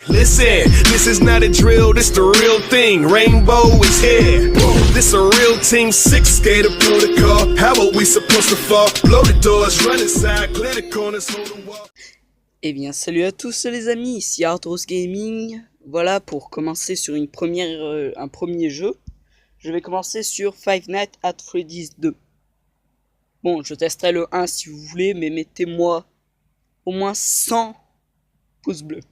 Listen, this is not a drill, this the real thing. Rainbow is here. This a real team six skater protocol. How are we supposed to fall? Blow the doors, run inside, clear the corners, hold the wall. Eh bien, salut à tous les amis, ici Arthros Gaming. Voilà, pour commencer sur un premier jeu, je vais commencer sur Five Nights at Freddy's 2. Bon, je testerai le 1 si vous voulez, mais mettez-moi au moins 100 pouces bleus.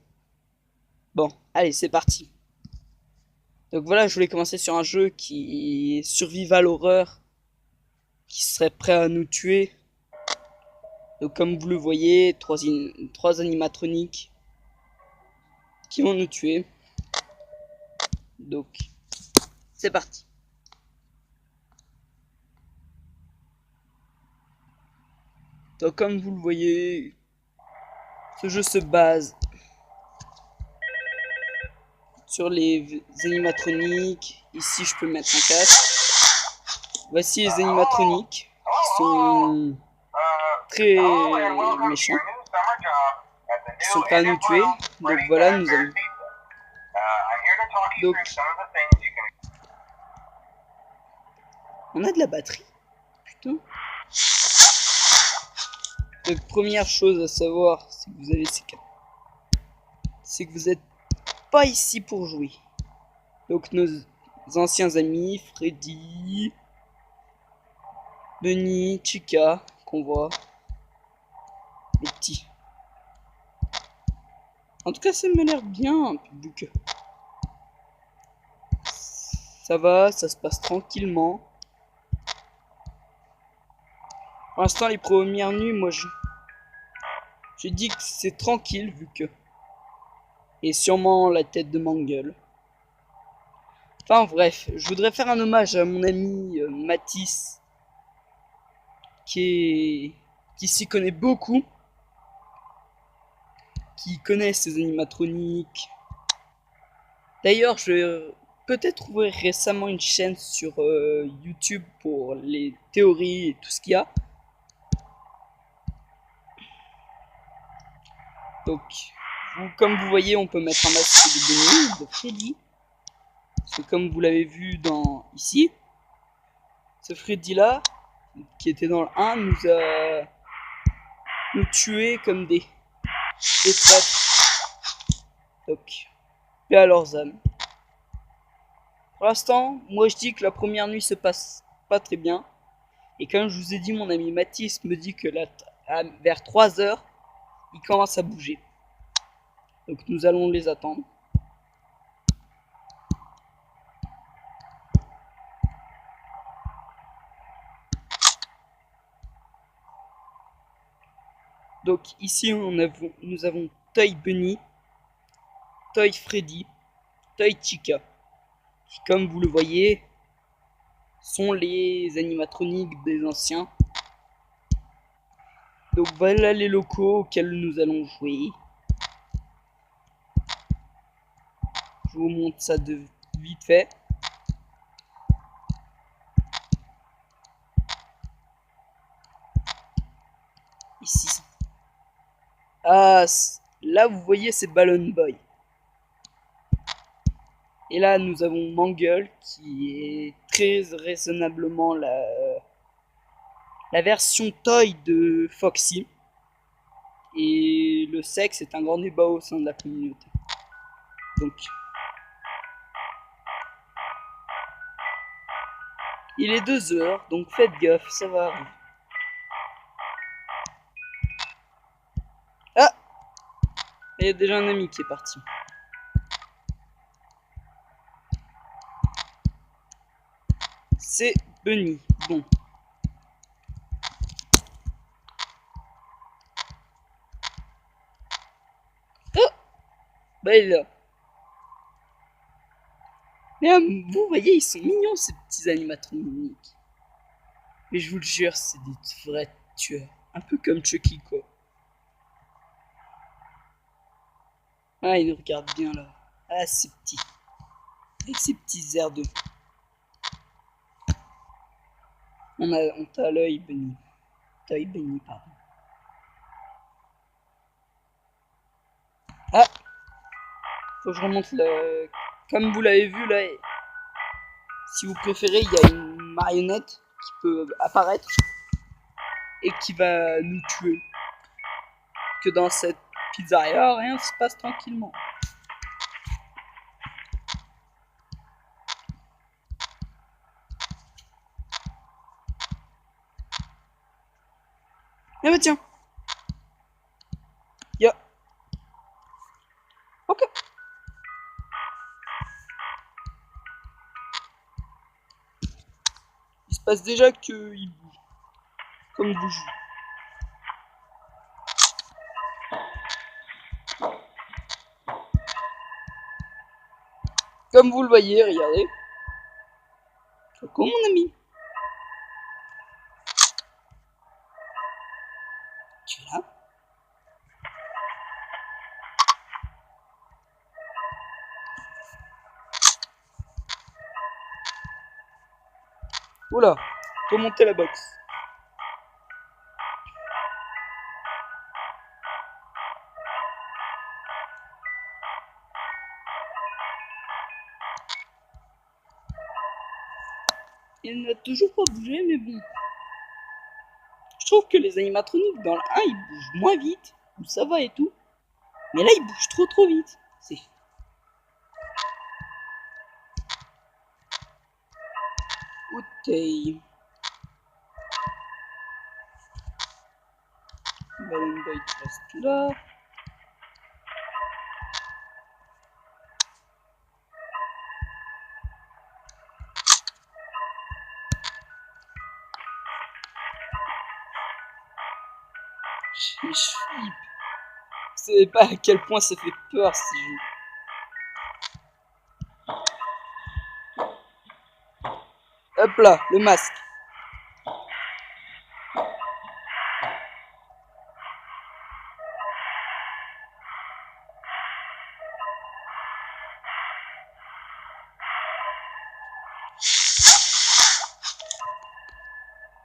Bon, allez, c'est parti. Donc voilà, je voulais commencer sur un jeu qui est survival horreur, qui serait prêt à nous tuer. Donc comme vous le voyez, trois animatroniques qui vont nous tuer. Donc, c'est parti. Donc comme vous le voyez, ce jeu se base sur les animatroniques. Ici, je peux mettre un casque. Voici les animatroniques qui sont très méchants. Ils sont prêts à nous tuer. Donc voilà, nous avons. Donc, on a de la batterie. Putain. Donc première chose à savoir, c'est que vous avez ces cartes. C'est que vous êtes pas ici pour jouer. Donc nos anciens amis, Freddy, Bunny, Chica, qu'on voit, les petits. En tout cas, ça m'a l'air bien, vu que ça va, ça se passe tranquillement. Pour l'instant, les premières nuits, moi, je dis que c'est tranquille, vu que et sûrement la tête de Mangle. Enfin bref, je voudrais faire un hommage à mon ami Mathis, qui s'y connaît beaucoup, qui connaît ces animatroniques. D'ailleurs, je vais peut-être ouvrir récemment une chaîne sur YouTube pour les théories et tout ce qu'il y a. Donc, comme vous voyez, on peut mettre un masque de Bunny, de Freddy. Parce que comme vous l'avez vu ici, ce Freddy là, qui était dans le 1, nous tué comme des traîtres. Donc, paix à leurs âmes. Pour l'instant, moi je dis que la première nuit se passe pas très bien. Et comme je vous ai dit, mon ami Mathis me dit que vers 3 heures, il commence à bouger. Donc nous allons les attendre. Donc ici nous avons Toy Bunny, Toy Freddy, Toy Chica, qui comme vous le voyez sont les animatroniques des anciens. Donc voilà les locaux auxquels nous allons jouer. Je vous montre ça de vite fait. Ici. Ah, là vous voyez c'est Balloon Boy. Et là nous avons Mangle qui est très raisonnablement la version Toy de Foxy. Et le sexe est un grand débat au sein de la communauté. Donc, il est 2 heures, donc faites gaffe, ça va arriver. Ah! Il y a déjà un ami qui est parti. C'est Bunny. Bon. Oh! Bah il est là. Mais vous voyez, ils sont mignons ces petits animatroniques. Mais je vous le jure, c'est des vrais tueurs. Un peu comme Chucky, quoi. Ah, il nous regarde bien là. Ah, c'est petit. Avec ses petits airs de. On t'a l'œil, Bunny. T'œil, Bunny, pardon. Ah! Faut que je remonte le... Comme vous l'avez vu là, si vous préférez, il y a une marionnette qui peut apparaître et qui va nous tuer. Que dans cette pizzeria, rien ne se passe tranquillement. Eh bah tiens. Ya. Ok. Il se passe déjà qu'il bouge. Comme bouge. Comme vous le voyez, regardez. Coucou mon ami. Tu es là? Oula, remonter la box. Il n'a toujours pas bougé, mais bon. Je trouve que les animatroniques dans le 1, ils bougent moins vite, où ça va et tout. Mais là, ils bougent trop vite. C'est... Ok. Balloon Boy reste là. Je flippe. Vous savez pas à quel point ça fait peur si je... Hop là, le masque.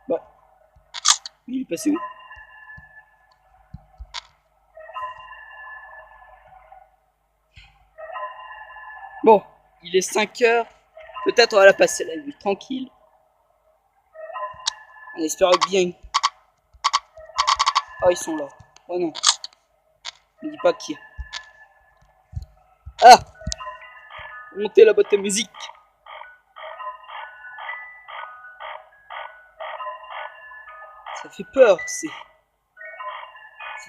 Bah. Il est passé où? Bon, il est 5 heures. Peut-être on va la passer la nuit tranquille. On espère bien. Oh, ils sont là. Oh non. Ne dis pas qui. Ah! Montez la boîte à musique. Ça fait peur, c'est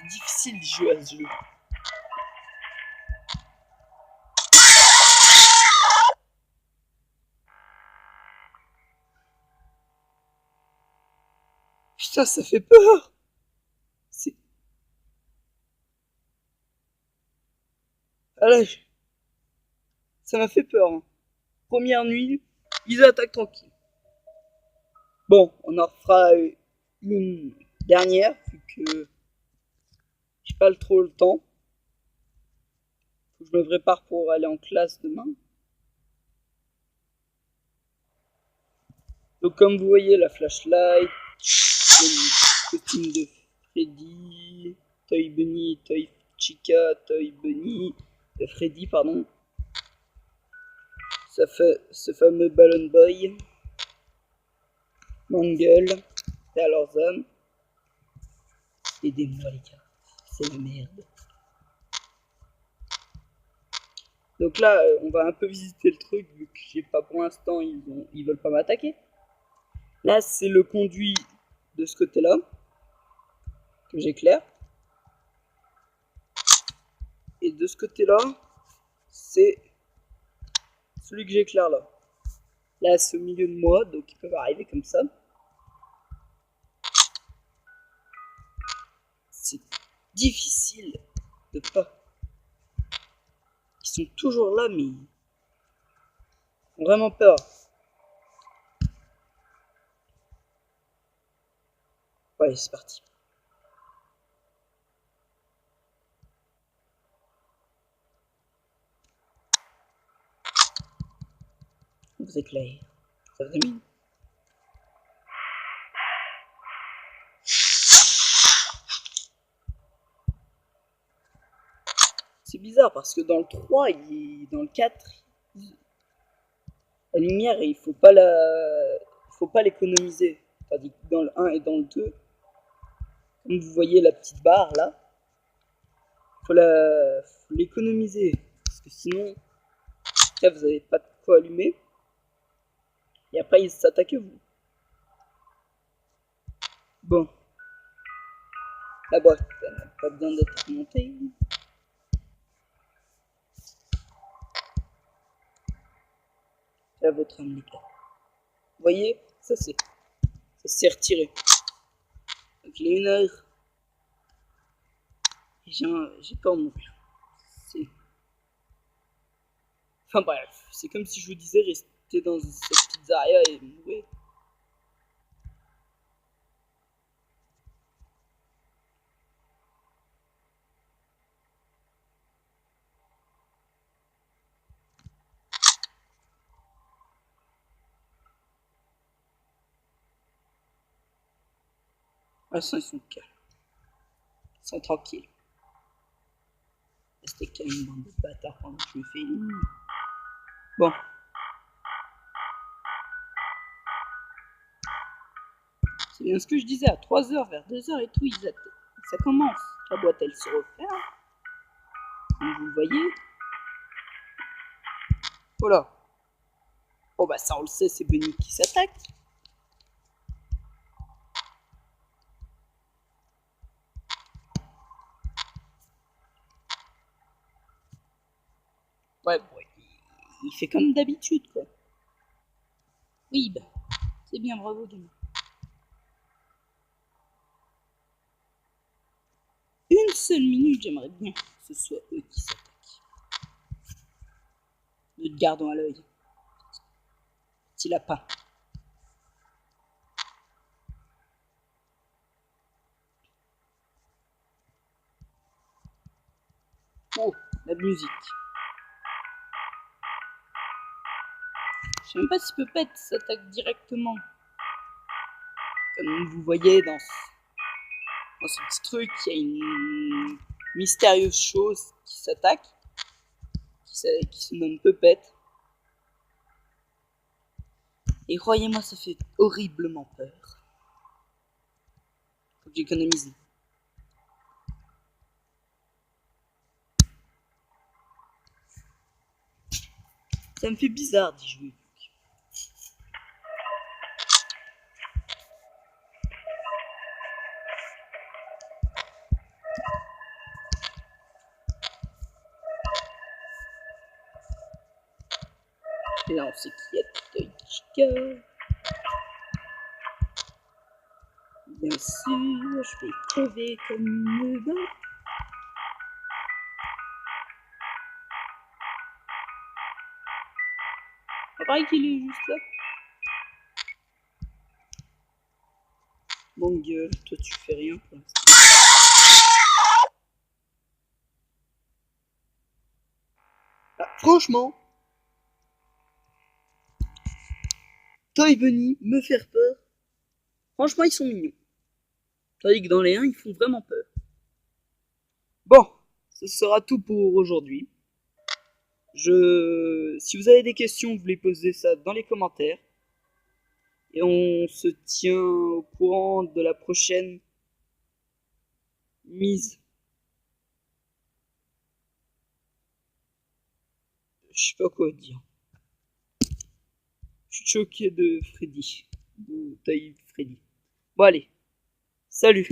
difficile de jouer à ce jeu. Putain, ça fait peur. C'est... Allez, ça m'a fait peur. Hein. Première nuit, ils attaquent tranquille. Bon, on en fera une dernière, vu que j'ai pas trop le temps. Faut que je me prépare pour aller en classe demain. Donc comme vous voyez, la flashlight, le costume de Freddy, Toy Bunny, Toy Chica, Toy Bunny, Freddy, pardon. Ça fait ce fameux Balloon Boy, Mangle, Taylor-Zan. Aidez-moi les gars, c'est la merde. Donc là, on va un peu visiter le truc, vu que j'ai pas pour l'instant, ils veulent pas m'attaquer. Là, c'est le conduit de ce côté-là, que j'éclaire. Et de ce côté-là, c'est celui que j'éclaire là. Là, c'est au milieu de moi, donc ils peuvent arriver comme ça. C'est difficile de pas. Ils sont toujours là, mais ils ont vraiment peur. Ouais, c'est parti. Vous éclairez. Ça vous amène. C'est bizarre. bizarre parce que dans le 3 et dans le 4, la lumière, il faut pas l'économiser. Tandis que dans le 1 et dans le 2, comme vous voyez la petite barre là, faut l'économiser. Parce que sinon, là, vous n'avez pas de quoi allumer. Et après, ils s'attaquent à vous. Bon. La boîte, elle n'a pas besoin d'être montée. Là, votre âme, les gars. Vous voyez, ça s'est retiré. Donc il est 1h. J'ai peur de mourir. Enfin bref, c'est comme si je vous disais rester dans cette pizzeria et mourir. Ah, ça, ils sont calmes. Ils sont tranquilles. Restez calme, bande de bâtards, pendant que je me fais une. Bon. C'est bien ce que je disais, à 3h, vers 2h et tout, ça commence. La boîte, elle se referme. Comme vous le voyez. Voilà. Bon bah ça, on le sait, c'est Bunny qui s'attaque. Ouais, bon, il fait comme d'habitude, quoi. Oui, bah, c'est bien, bravo, gamin. Une seule minute, j'aimerais bien que ce soit eux qui s'attaquent. Nous te gardons à l'œil. Petit lapin. Oh, la musique. Je sais même pas si Puppet s'attaque directement. Comme vous voyez dans ce petit truc, il y a une mystérieuse chose qui s'attaque, qui se nomme Puppet. Et croyez-moi, ça fait horriblement peur. Faut que j'économise. Ça me fait bizarre d'y jouer. Et là, on sait qu'il y a Toychica. Bien sûr, je vais crever comme une balle. Pareil qu'il est juste là. Mon gueule, toi tu fais rien pour l'instant. Ah, franchement, Toy Bunny me faire peur. Franchement, ils sont mignons. Tandis que dans les 1, ils font vraiment peur. Bon, ce sera tout pour aujourd'hui. Si vous avez des questions, vous les posez ça dans les commentaires. Et on se tient au courant de la prochaine mise. Je sais pas quoi dire. Je suis choqué de Freddy. De taille Freddy. Bon allez, salut.